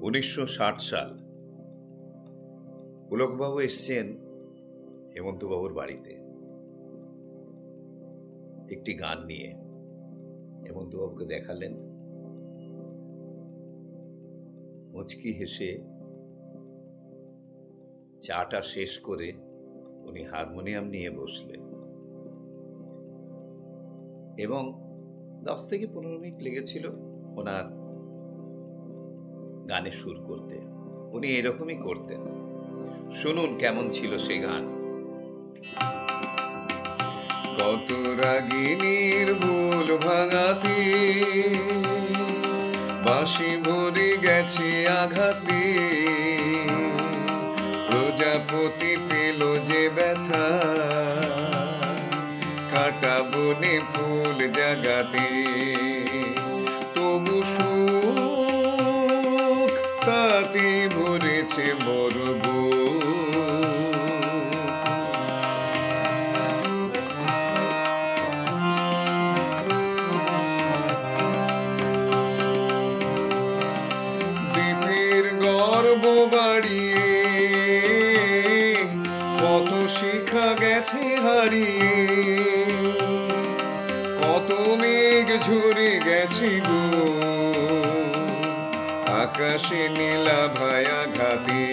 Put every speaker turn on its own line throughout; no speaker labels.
1960 সাল। পুলকবাবু এসছেন হেমন্তবাবুর বাড়িতে একটি গান নিয়ে। হেমন্তবাবুকে দেখালেন, মুচকি হেসে চাটা শেষ করে উনি হারমোনিয়াম নিয়ে বসলেন এবং 10 থেকে 15 মিনিট লেগেছিল ওনার গানে সুর করতে। উনি এরকমই করতেন। শুনুন কেমন ছিল সে গান। কত রাগিনীর ভুল ভাঙাতে বাঁশি ভরে গেছে আঘাতে, প্রজাপতি পেল যে ব্যথা কাটা বনে ফুল জাগাতে, তবু সুখ তাতে ভরেছে মরব। দ্বীপের গর্ব বাড়িয়ে কত শিখা গেছে হারিয়ে, কত মেঘ ঝরে গেছে গো আকাশে নীলা ভায়া ঘাতে,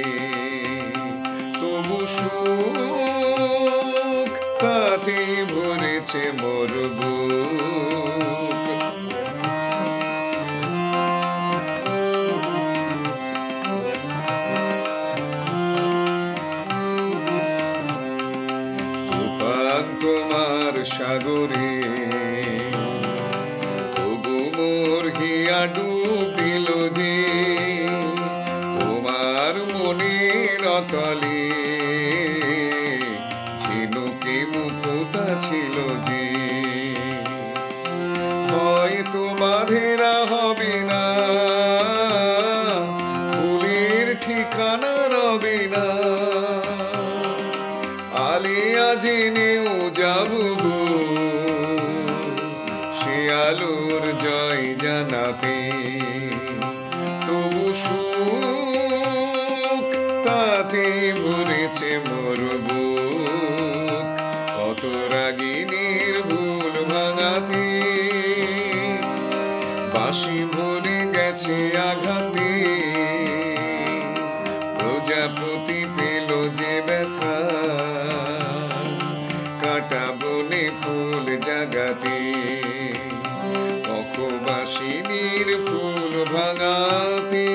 তবু সুখ তাতে ভরেছে মরব। তোমার সাগরে তবু মোর হিয়া ডুব দিল যে, তোমার মনের অতলে ঝিনুকে মুকুতা ছিল যে, হয়তো বাঁধেরা হবে না ফুলের ঠিকানা রবে না, আলিয়া জেনেও যাব সে আলোর জয় জানাতে, তবু সুখ তাতে ভরেছে মরব। কত রাগিনীর ভুল ভাঙাতে বাঁশি ভরে গেছে আঘাতে, প্রজাপতি পেল যে ব্যথা কাটা বনে ফুল জাগাতে, কখবাসিনীর ফুল ভাঙাতে।